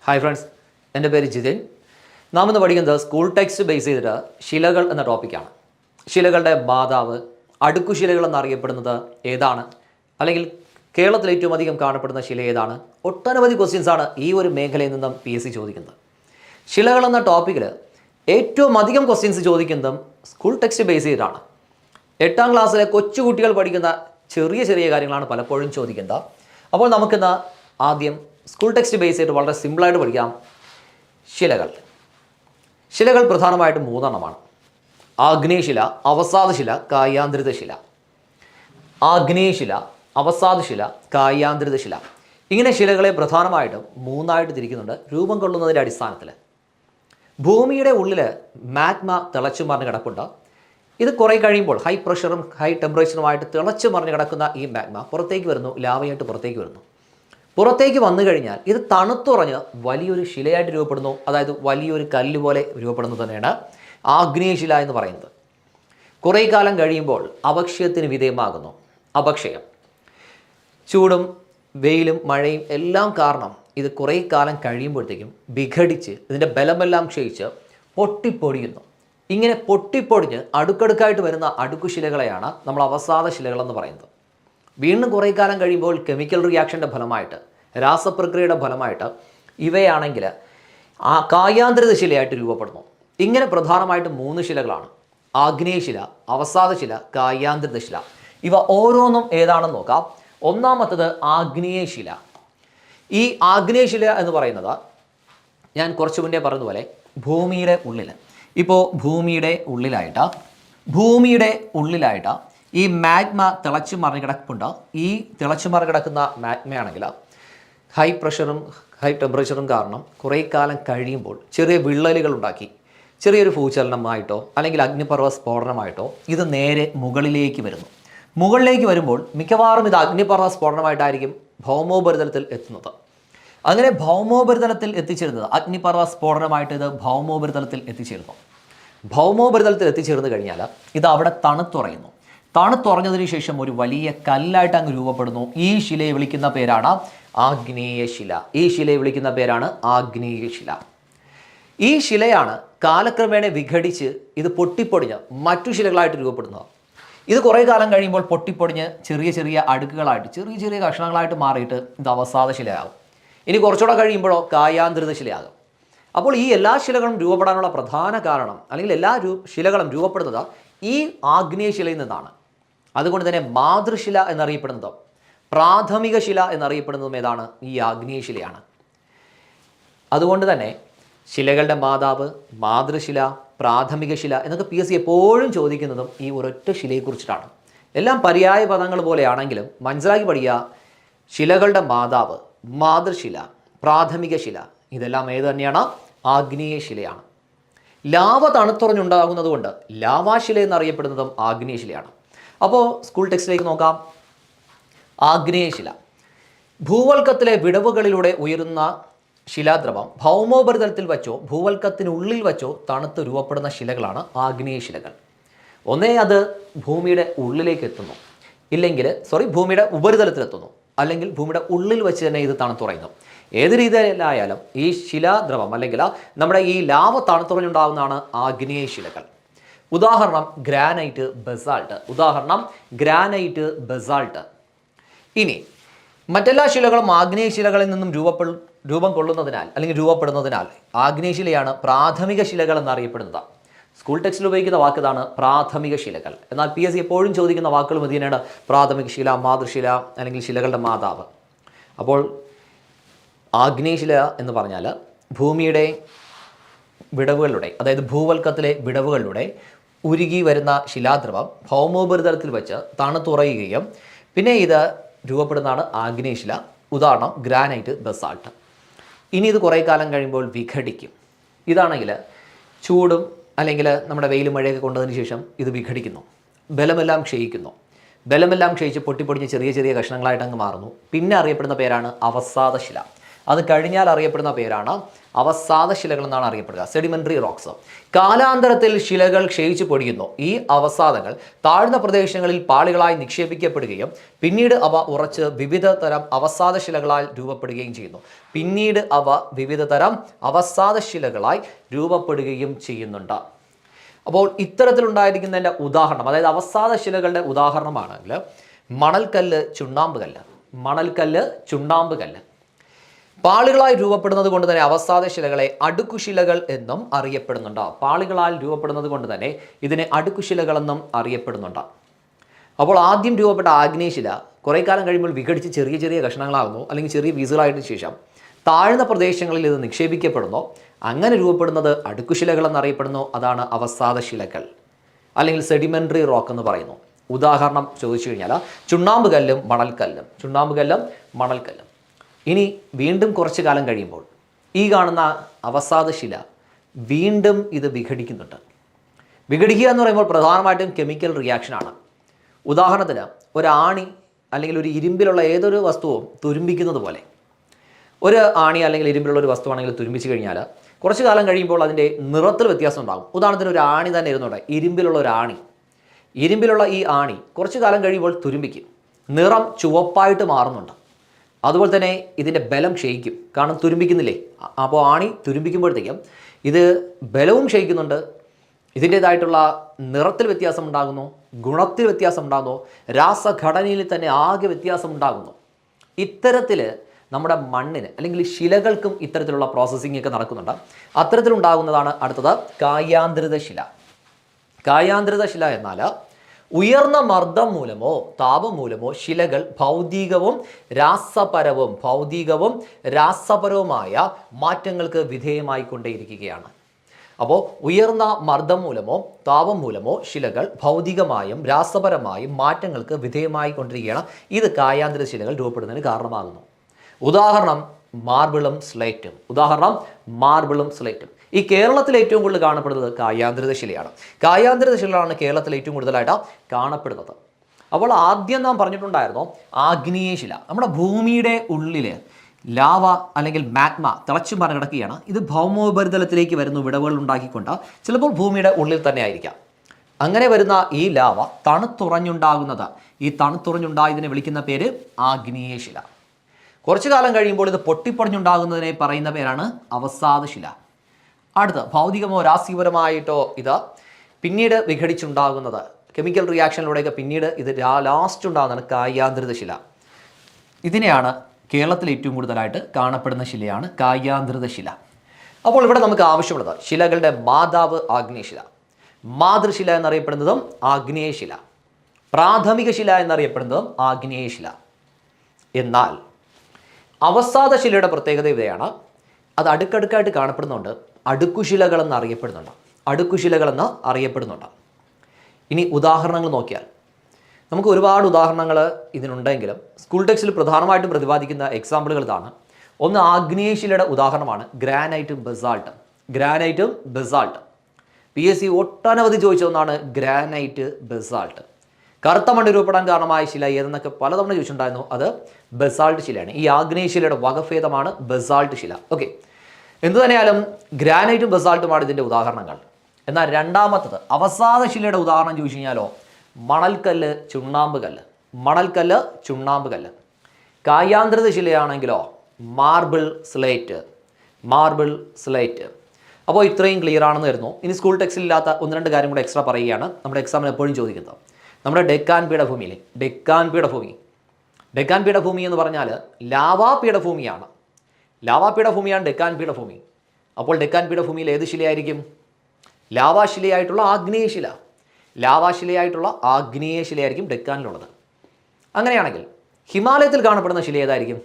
Hi friends, എൻ്റെ പേര് ജിതിൻ. നാം ഇന്ന് പഠിക്കുന്നത് സ്കൂൾ ടെക്സ്റ്റ് ബേസ് ചെയ്തിട്ട് ശിലകൾ എന്ന ടോപ്പിക്കാണ്. ശിലകളുടെ മാതാവ്, അടുക്കുശിലകൾ എന്നറിയപ്പെടുന്നത് ഏതാണ്, അല്ലെങ്കിൽ കേരളത്തിൽ ഏറ്റവും അധികം കാണപ്പെടുന്ന ശില ഏതാണ്? ഒട്ടനവധി ക്വസ്റ്റ്യൻസാണ് ഈ ഒരു മേഖലയിൽ നിന്നും PSC ചോദിക്കുന്നത്. ശിലകൾ എന്ന ടോപ്പിക്കിൽ ഏറ്റവും അധികം ക്വസ്റ്റ്യൻസ് ചോദിക്കുന്നതും സ്കൂൾ ടെക്സ്റ്റ് ബേസ് ചെയ്തിട്ടാണ്. 8ാം ക്ലാസ്സിലെ കൊച്ചുകുട്ടികൾ പഠിക്കുന്ന ചെറിയ ചെറിയ കാര്യങ്ങളാണ് പലപ്പോഴും ചോദിക്കുന്നത്. അപ്പോൾ നമുക്കിന്ന് ആദ്യം സ്കൂൾ ടെക്സ്റ്റ് ബേസ് ചെയ്തിട്ട് വളരെ സിമ്പിളായിട്ട് പഠിക്കാം. ശിലകൾ പ്രധാനമായിട്ടും 3 എണ്ണമാണ്. ആഗ്നേയശില, അവസാദശില, കായാന്തരിതശില. ആഗ്നേയശില, അവസാദശില, കായാന്തരിതശില. ഇങ്ങനെ ശിലകളെ പ്രധാനമായിട്ടും 3ആയിട്ട് തിരിക്കുന്നുണ്ട് രൂപം കൊള്ളുന്നതിൻ്റെ അടിസ്ഥാനത്തിൽ. ഭൂമിയുടെ ഉള്ളിൽ മാഗ്മ തിളച്ചു മറിഞ്ഞ് കിടപ്പുണ്ട്. ഇത് കുറേ കഴിയുമ്പോൾ ഹൈ പ്രഷറും ഹൈ ടെമ്പറേച്ചറുമായിട്ട് തിളച്ചു മറിഞ്ഞ് കിടക്കുന്ന ഈ മാഗ്മ പുറത്തേക്ക് വരുന്നു, ലാവയായിട്ട് പുറത്തേക്ക് വരുന്നു. പുറത്തേക്ക് വന്നു കഴിഞ്ഞാൽ ഇത് തണുത്തുറഞ്ഞ് വലിയൊരു ശിലയായിട്ട് രൂപപ്പെടുന്നു. അതായത് വലിയൊരു കല്ല് പോലെ രൂപപ്പെടുന്നത് തന്നെയാണ് ആഗ്നേയശില എന്ന് പറയുന്നത്. കുറേ കാലം കഴിയുമ്പോൾ അപക്ഷയത്തിന് വിധേയമാകുന്നു. അപക്ഷയം, ചൂടും വെയിലും മഴയും എല്ലാം കാരണം ഇത് കുറേ കാലം കഴിയുമ്പോഴത്തേക്കും വിഘടിച്ച് ഇതിൻ്റെ ബലമെല്ലാം ക്ഷയിച്ച് പൊട്ടിപ്പൊടിയുന്നു. ഇങ്ങനെ പൊട്ടിപ്പൊടിഞ്ഞ് അടുക്കടുക്കായിട്ട് വരുന്ന അടുക്കുശിലകളെയാണ് നമ്മൾ അവസാദ ശിലകളെന്ന് പറയുന്നത്. വീണ്ടും കുറേ കാലം കഴിയുമ്പോൾ കെമിക്കൽ റിയാക്ഷൻ്റെ ഫലമായിട്ട്, രാസപ്രക്രിയയുടെ ഫലമായിട്ട് ഇവയാണെങ്കിൽ കായാന്തരിത ശിലയായിട്ട് രൂപപ്പെടുന്നു. ഇങ്ങനെ പ്രധാനമായിട്ടും 3 ശിലകളാണ്: ആഗ്നേയശില, അവസാദശില, കായാന്തരിത ശില. ഇവ ഓരോന്നും ഏതാണെന്ന് നോക്കാം. ഒന്നാമത്തത് ആഗ്നേയശില. ഈ ആഗ്നേയശില എന്ന് പറയുന്നത് ഞാൻ കുറച്ചു മുന്നേ പറഞ്ഞതുപോലെ ഭൂമിയുടെ ഉള്ളിൽ, ഇപ്പോൾ ഭൂമിയുടെ ഉള്ളിലായിട്ട് ഈ മാഗ്മ തിളച്ചു മറിഞ്ഞ് കിടപ്പുണ്ട്. ഈ തിളച്ചു മറിഞ്ഞ് കിടക്കുന്ന മാഗ്മയാണെങ്കിൽ ഹൈ പ്രഷറും ഹൈ ടെമ്പറേച്ചറും കാരണം കുറേ കാലം കഴിയുമ്പോൾ ചെറിയ വിള്ളലുകൾ ഉണ്ടാക്കി, ചെറിയൊരു ഭൂചലനമായിട്ടോ അല്ലെങ്കിൽ അഗ്നിപർവ്വത സ്ഫോടനമായിട്ടോ ഇത് നേരെ മുകളിലേക്ക് വരുന്നു. മുകളിലേക്ക് വരുമ്പോൾ മിക്കവാറും ഇത് അഗ്നിപർവ്വത സ്ഫോടനമായിട്ടായിരിക്കും ഭൗമോപരിതലത്തിൽ എത്തുന്നത്. അങ്ങനെ ഭൗമോപരിതലത്തിൽ എത്തിച്ചേരുന്നത്, അഗ്നിപർവ്വത സ്ഫോടനമായിട്ട് ഇത് ഭൗമോപരിതലത്തിൽ എത്തിച്ചേരുന്നു. ഭൗമോപരിതലത്തിൽ എത്തിച്ചേർന്ന് കഴിഞ്ഞാൽ ഇത് അവിടെ തണുത്തുറയുന്നു. തണുത്തുറഞ്ഞതിന് ശേഷം ഒരു വലിയ കല്ലായിട്ട് അങ്ങ് രൂപപ്പെടുന്നു. ഈ ശിലയെ വിളിക്കുന്ന പേരാണ് ആഗ്നേയശില. ഈ ശിലയാണ് കാലക്രമേണ വിഘടിച്ച് ഇത് പൊട്ടിപ്പൊടിഞ്ഞ് മറ്റു ശിലകളായിട്ട് രൂപപ്പെടുന്നത്. ഇത് കുറേ കാലം കഴിയുമ്പോൾ പൊട്ടിപ്പൊടിഞ്ഞ് ചെറിയ ചെറിയ അടുക്കുകളായിട്ട്, ചെറിയ ചെറിയ കഷ്ണങ്ങളായിട്ട് മാറിയിട്ട് ഇത് അവസാദ ശിലയാകും. ഇനി കുറച്ചുകൂടെ കഴിയുമ്പോഴോ കായാന്തരിത ശിലയാകും. അപ്പോൾ ഈ എല്ലാ ശിലകളും രൂപപ്പെടാനുള്ള പ്രധാന കാരണം, അല്ലെങ്കിൽ എല്ലാ ശിലകളും രൂപപ്പെടുന്നത് ഈ ആഗ്നേയശിലയിൽ നിന്നാണ്. അതുകൊണ്ട് തന്നെ മാതൃശില എന്നറിയപ്പെടുന്നതും പ്രാഥമിക ശില എന്നറിയപ്പെടുന്നതും ഏതാണ്? ഈ ആഗ്നേയശിലയാണ്. അതുകൊണ്ട് തന്നെ ശിലകളുടെ മാതാവ്, മാതൃശില, പ്രാഥമിക ശില എന്നൊക്കെ PSC എപ്പോഴും ചോദിക്കുന്നതും ഈ ഒരൊറ്റ ശിലയെക്കുറിച്ചിട്ടാണ്. എല്ലാം പര്യായ പദങ്ങൾ പോലെയാണെങ്കിലും മനസ്സിലാക്കി പഠിക്കുക. ശിലകളുടെ മാതാവ്, മാതൃശില, പ്രാഥമിക ശില ഇതെല്ലാം ഏത് തന്നെയാണ്? ആഗ്നേയശിലയാണ്. ലാവ തണുത്തുറഞ്ഞുണ്ടാകുന്നത് കൊണ്ട് ലാവാശില എന്നറിയപ്പെടുന്നതും ആഗ്നേയശിലയാണ്. അപ്പോൾ സ്കൂൾ ടെക്സ്റ്റിലേക്ക് നോക്കാം. ആഗ്നേയശില ഭൂവൽക്കത്തിലെ വിടവുകളിലൂടെ ഉയരുന്ന ശിലാദ്രവം ഭൗമോപരിതലത്തിൽ വച്ചോ ഭൂവൽക്കത്തിനുള്ളിൽ വച്ചോ തണുത്ത് രൂപപ്പെടുന്ന ശിലകളാണ് ആഗ്നേയശിലകൾ. ഒന്നേ അത് ഭൂമിയുടെ ഉള്ളിലേക്ക് എത്തുന്നു, ഭൂമിയുടെ ഉപരിതലത്തിലെത്തുന്നു, അല്ലെങ്കിൽ ഭൂമിയുടെ ഉള്ളിൽ വെച്ച് തന്നെ ഇത് തണുത്തുറയുന്നു. ഏത് രീതിയിലായാലും ഈ ശിലാദ്രവം അല്ലെങ്കിൽ നമ്മുടെ ഈ ലാവ തണുത്തുറഞ്ഞുണ്ടാകുന്നതാണ് ആഗ്നേയശിലകൾ. ഉദാഹരണം ഗ്രാനൈറ്റ്, ബസാൾട്ട്. ഇനി മറ്റെല്ലാ ശിലകളും ആഗ്നേയശിലകളിൽ നിന്നും രൂപം കൊള്ളുന്നതിനാൽ അല്ലെങ്കിൽ രൂപപ്പെടുന്നതിനാൽ ആഗ്നേയശിലയാണ് പ്രാഥമിക ശിലകൾ എന്നറിയപ്പെടുന്നത്. സ്കൂൾ ടെക്സ്റ്റിൽ ഉപയോഗിക്കുന്ന വാക്കിതാണ് പ്രാഥമിക ശിലകൾ. എന്നാൽ PSC എപ്പോഴും ചോദിക്കുന്ന വാക്കുകൾ മതിയാണ് പ്രാഥമിക ശില, മാതൃശില അല്ലെങ്കിൽ ശിലകളുടെ മാതാവ്. അപ്പോൾ ആഗ്നേയശില എന്ന് പറഞ്ഞാൽ ഭൂമിയുടെ വിടവുകളിലൂടെ, അതായത് ഭൂവൽക്കത്തിലെ വിടവുകളിലൂടെ ഉരുകി വരുന്ന ശിലാദ്രവം ഭൗമോപരിതലത്തിൽ വെച്ച് തണുത്തുറയുകയും പിന്നെ ഇത് രൂപപ്പെടുന്നതാണ് ആഗ്നേയശില. ഉദാഹരണം ഗ്രാനൈറ്റ്, ബസാൾട്ട്. ഇനി ഇത് കുറേ കാലം കഴിയുമ്പോൾ വിഘടിക്കും. ഇതാണെങ്കിൽ ചൂടും അല്ലെങ്കിൽ നമ്മുടെ വെയിലും മഴയൊക്കെ കൊണ്ടതിന് ശേഷം ഇത് വിഘടിക്കുന്നു, ബലമെല്ലാം ക്ഷയിച്ച് പൊട്ടിപ്പൊടിഞ്ഞ് ചെറിയ ചെറിയ കഷ്ണങ്ങളായിട്ട് അങ്ങ് മാറുന്നു. പിന്നെ അറിയപ്പെടുന്ന പേരാണ് അവസാദശില. അത് കഴിഞ്ഞാൽ അറിയപ്പെടുന്ന പേരാണ് അവസാദ ശിലകൾ എന്നാണ് അറിയപ്പെടുക, സെഡിമെന്ററി റോക്സ്. കാലാന്തരത്തിൽ ശിലകൾ ക്ഷയിച്ചു പൊടിയുന്നു. ഈ അവസാദങ്ങൾ താഴ്ന്ന പ്രദേശങ്ങളിൽ പാളികളായി നിക്ഷേപിക്കപ്പെടുകയും പിന്നീട് അവ ഉറച്ച് വിവിധ തരം അവസാദ ശിലകളായി രൂപപ്പെടുകയും ചെയ്യുന്നു. പിന്നീട് അവ വിവിധ തരം അവസാദ ശിലകളായി രൂപപ്പെടുകയും ചെയ്യുന്നുണ്ട്. അപ്പോൾ ഇത്തരത്തിലുണ്ടായിരിക്കുന്നതിൻ്റെ ഉദാഹരണം, അതായത് അവസാദ ശിലകളുടെ ഉദാഹരണമാണെങ്കിൽ മണൽക്കല്ല്, ചുണ്ണാമ്പ് കല്ല്. മണൽക്കല്ല്, ചുണ്ണാമ്പ് കല്ല് പാളികളായി രൂപപ്പെടുന്നത് കൊണ്ട് തന്നെ അവസാദ ശിലകളെ അടുക്കുശിലകൾ എന്നും അറിയപ്പെടുന്നുണ്ട്. പാളികളാൽ രൂപപ്പെടുന്നത് കൊണ്ട് തന്നെ ഇതിനെ അടുക്കുശിലകളെന്നും അറിയപ്പെടുന്നുണ്ട്. അപ്പോൾ ആദ്യം രൂപപ്പെട്ട ആഗ്നേയശില കുറേ കാലം കഴിയുമ്പോൾ വിഘടിച്ച് ചെറിയ ചെറിയ കഷ്ണങ്ങളാകുന്നു, അല്ലെങ്കിൽ ചെറിയ പീസുകളായതിനു ശേഷം താഴ്ന്ന പ്രദേശങ്ങളിൽ ഇത് നിക്ഷേപിക്കപ്പെടുന്നു. അങ്ങനെ രൂപപ്പെടുന്നത് അടുക്കുശിലകൾ എന്നറിയപ്പെടുന്നു. അതാണ് അവസാദ ശിലകൾ, അല്ലെങ്കിൽ സെഡിമെന്ററി റോക്ക് എന്ന് പറയുന്നു. ഉദാഹരണം ചോദിച്ചു കഴിഞ്ഞാൽ ചുണ്ണാമ്പ് കല്ലും മണൽക്കല്ലും. ചുണ്ണാമ്പ് കല്ലും മണൽക്കല്ലും. ഇനി വീണ്ടും കുറച്ച് കാലം കഴിയുമ്പോൾ ഈ കാണുന്ന അവസാദ ശില വീണ്ടും ഇത് വിഘടിക്കുന്നുണ്ട്. വിഘടിക്കുക എന്ന് പറയുമ്പോൾ പ്രധാനമായിട്ടും കെമിക്കൽ റിയാക്ഷനാണ്. ഉദാഹരണത്തിന് ഒരു ആണി അല്ലെങ്കിൽ ഒരു ഇരുമ്പിലുള്ള ഏതൊരു വസ്തുവും തുരുമ്പിക്കുന്നത് പോലെ, ഒരു ആണി അല്ലെങ്കിൽ ഇരുമ്പിലുള്ള ഒരു വസ്തുവാണെങ്കിൽ തുരുമ്പിച്ച് കഴിഞ്ഞാൽ കുറച്ച് കാലം കഴിയുമ്പോൾ അതിൻ്റെ നിറത്തിൽ വ്യത്യാസം ഉണ്ടാകും. ഉദാഹരണത്തിന് ഒരു ആണി തന്നെ ഇരുന്നോട്ടെ, ഇരുമ്പിലുള്ള ഒരു ആണി. ഇരുമ്പിലുള്ള ഈ ആണി കുറച്ച് കാലം കഴിയുമ്പോൾ തുരുമ്പിക്കും, നിറം ചുവപ്പായിട്ട് മാറുന്നുണ്ട്. അതുപോലെ തന്നെ ഇതിൻ്റെ ബലം ക്ഷയിക്കും, കാരണം തുരുമ്പിക്കുന്നില്ലേ. അപ്പോൾ ആണി തുരുമ്പിക്കുമ്പോഴത്തേക്കും ഇത് ബലവും ക്ഷയിക്കുന്നുണ്ട്, ഇതിൻ്റേതായിട്ടുള്ള നിറത്തിൽ വ്യത്യാസം ഉണ്ടാകുന്നു, ഗുണത്തിൽ വ്യത്യാസം ഉണ്ടാകുന്നു, രാസഘടനയിൽ തന്നെ ആകെ വ്യത്യാസം ഉണ്ടാകുന്നു. ഇത്തരത്തിൽ നമ്മുടെ മണ്ണിന് അല്ലെങ്കിൽ ശിലകൾക്കും ഇത്തരത്തിലുള്ള പ്രോസസ്സിംഗ് ഒക്കെ നടക്കുന്നുണ്ട്. അത്തരത്തിലുണ്ടാകുന്നതാണ് അടുത്തത് കായാന്തരിത ശില. കായാന്തരിത ശില എന്നാൽ ഉയർന്ന മർദ്ദം മൂലമോ താപം മൂലമോ ശിലകൾ ഭൗതികവും രാസപരവുമായ മാറ്റങ്ങൾക്ക് വിധേയമായിക്കൊണ്ടേയിരിക്കുകയാണ്. അപ്പോൾ ഉയർന്ന മർദ്ദം മൂലമോ താപം മൂലമോ ശിലകൾ ഭൗതികമായും രാസപരമായും മാറ്റങ്ങൾക്ക് വിധേയമായിക്കൊണ്ടിരിക്കുകയാണ്. ഇത് കായാന്തരിത ശിലകൾ രൂപപ്പെടുന്നതിന് കാരണമാകുന്നു. ഉദാഹരണം മാർബിളും സ്ലേറ്റും. ഈ കേരളത്തിൽ ഏറ്റവും കൂടുതൽ കാണപ്പെടുന്നത് കായാന്തരിത ശിലയാണ്. കായാന്തരിത ശിലകളാണ് കേരളത്തിൽ ഏറ്റവും കൂടുതലായിട്ട് കാണപ്പെടുന്നത്. അപ്പോൾ ആദ്യം നാം പറഞ്ഞിട്ടുണ്ടായിരുന്നു ആഗ്നേയ ശില. നമ്മുടെ ഭൂമിയുടെ ഉള്ളിൽ ലാവ അല്ലെങ്കിൽ മാഗ്മ തിളച്ചു പറഞ്ഞ് കിടക്കുകയാണ്. ഇത് ഭൗമോപരിതലത്തിലേക്ക് വരുന്നു, വിടവുകൾ ഉണ്ടാക്കിക്കൊണ്ട്. ചിലപ്പോൾ ഭൂമിയുടെ ഉള്ളിൽ തന്നെ ആയിരിക്കാം. അങ്ങനെ വരുന്ന ഈ ലാവ തണുത്തുറഞ്ഞുണ്ടായതിനെ വിളിക്കുന്ന പേര് ആഗ്നേയ ശില. കുറച്ചു കാലം കഴിയുമ്പോൾ ഇത് പൊട്ടിപ്പൊടിഞ്ഞുണ്ടാകുന്നതിനെ പറയുന്ന പേരാണ് അവസാദ ശില. അടുത്ത് ഭൗതികമോ രാസപരമായിട്ടോ ഇത് പിന്നീട് വിഘടിച്ചുണ്ടാകുന്നത്, കെമിക്കൽ റിയാക്ഷനിലൂടെയൊക്കെ പിന്നീട് ഇത് ലാസ്റ്റ് ഉണ്ടാകുന്നതാണ് കായാന്തരിത ശില. ഇതിനെയാണ് കേരളത്തിൽ ഏറ്റവും കൂടുതലായിട്ട് കാണപ്പെടുന്ന ശിലയാണ് കായാന്തരിത ശില. അപ്പോൾ ഇവിടെ നമുക്ക് ആവശ്യമുള്ളത് ശിലകളുടെ മാതാവ് ആഗ്നേയശില, മാതൃശില എന്നറിയപ്പെടുന്നതും ആഗ്നേയശില, പ്രാഥമിക ശില എന്നറിയപ്പെടുന്നതും ആഗ്നേയശില. എന്നാൽ അവസാദ ശിലയുടെ പ്രത്യേകത ഇവയാണ്, അത് അടുക്കടുക്കായിട്ട് കാണപ്പെടുന്നുണ്ട്, അടുക്കുശിലകളെന്ന് അറിയപ്പെടുന്നുണ്ട്. ഇനി ഉദാഹരണങ്ങൾ നോക്കിയാൽ നമുക്ക് ഒരുപാട് ഉദാഹരണങ്ങൾ ഇതിനുണ്ടെങ്കിലും സ്കൂൾ ടെക്സ്റ്റിൽ പ്രധാനമായിട്ടും പ്രതിപാദിക്കുന്ന എക്സാമ്പിളുകൾ ഇതാണ്. ഒന്ന് ആഗ്നേയശിലയുടെ ഉദാഹരണമാണ് ഗ്രാനൈറ്റും ബസാൾട്ടും. PSC ഒട്ടനവധി ചോദിച്ച ഒന്നാണ് ഗ്രാനൈറ്റ്, ബസാൾട്ട്. കറുത്ത മണ്ണ് രൂപപ്പെടാൻ കാരണമായ ശില ഏതെന്നൊക്കെ പലതവണ ചോദിച്ചിട്ടുണ്ടായിരുന്നു. അത് ബസാൾട്ട് ശിലയാണ്. ഈ ആഗ്നേയശിലയുടെ വകഭേദമാണ് ബസാൾട്ട് ശില. ഓക്കെ, എന്തു തന്നെയാലും ഗ്രാനൈറ്റും ബസാൾട്ടുമാണ് ഇതിൻ്റെ ഉദാഹരണങ്ങൾ. എന്നാൽ രണ്ടാമത്തത് അവസാദ ശിലയുടെ ഉദാഹരണം ചോദിച്ചു കഴിഞ്ഞാലോ മണൽക്കല്ല്, ചുണ്ണാമ്പ് കല്ല്. കായാന്തരിത ശിലയാണെങ്കിലോ മാർബിൾ സ്ലേറ്റ്. അപ്പോൾ ഇത്രയും ക്ലിയർ ആണെന്ന് വരുന്നു. ഇനി സ്കൂൾ ടെക്സ്റ്റിൽ ഇല്ലാത്ത ഒന്ന് രണ്ട് കാര്യം കൂടെ എക്സ്ട്രാ പറയുകയാണ്, നമ്മുടെ എക്സാമിന് എപ്പോഴും ചോദിക്കുന്നത്. നമ്മുടെ ഡെക്കാൻ പീഠഭൂമി എന്ന് പറഞ്ഞാൽ ലാവാ പീഠഭൂമിയാണ് ഡെക്കാൻ പീഠഭൂമി. അപ്പോൾ ഡെക്കാൻ പീഠഭൂമിയിൽ ഏത് ശിലയായിരിക്കും? ലാവാശിലയായിട്ടുള്ള ആഗ്നേയശിലയായിരിക്കും ഡെക്കാനിലുള്ളത്. അങ്ങനെയാണെങ്കിൽ ഹിമാലയത്തിൽ കാണപ്പെടുന്ന ശില ഏതായിരിക്കും?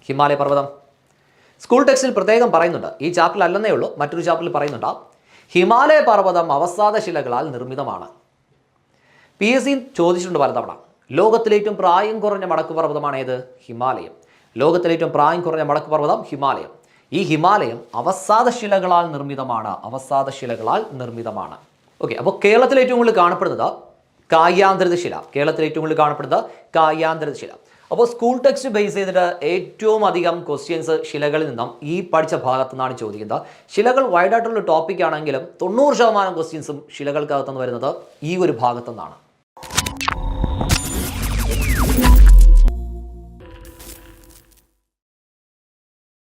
ഹിമാലയ പർവ്വതം. സ്കൂൾ ടെക്സ്റ്റിൽ പ്രത്യേകം പറയുന്നുണ്ട്, ഈ ചാപ്റ്ററിൽ അല്ലെന്നേ ഉള്ളൂ, മറ്റൊരു ചാപ്റ്ററിൽ പറയുന്നുണ്ട്, ഹിമാലയ പർവ്വതം അവസാദ ശിലകളാൽ നിർമ്മിതമാണ്. PSC ചോദിച്ചിട്ടുണ്ട് പലതവണ. ലോകത്തിലേറ്റവും പ്രായം കുറഞ്ഞ മടക്ക് പർവ്വതമാണ് ഏത്? ഹിമാലയം. ലോകത്തിലേറ്റവും പ്രായം കുറഞ്ഞ മടക്ക് പർവ്വതം ഹിമാലയം. ഈ ഹിമാലയം അവസാദ ശിലകളാൽ നിർമ്മിതമാണ്. ഓക്കെ, അപ്പോൾ കേരളത്തിൽ ഏറ്റവും കൂടുതൽ കാണപ്പെടുന്നത് കായാന്തരിത ശില. അപ്പോൾ സ്കൂൾ ടെക്സ്റ്റ് ബേസ് ചെയ്തിട്ട് ഏറ്റവും അധികം ക്വസ്റ്റ്യൻസ് ശിലകളിൽ നിന്നും ഈ പഠിച്ച ഭാഗത്തു നിന്നാണ് ചോദിക്കുന്നത്. ശിലകൾ വൈഡായിട്ടുള്ള ടോപ്പിക് ആണെങ്കിലും 90% ക്വസ്റ്റ്യൻസും ശിലകൾക്കകത്തുനിന്ന് വരുന്നത് ഈ ഒരു ഭാഗത്തു നിന്നാണ്.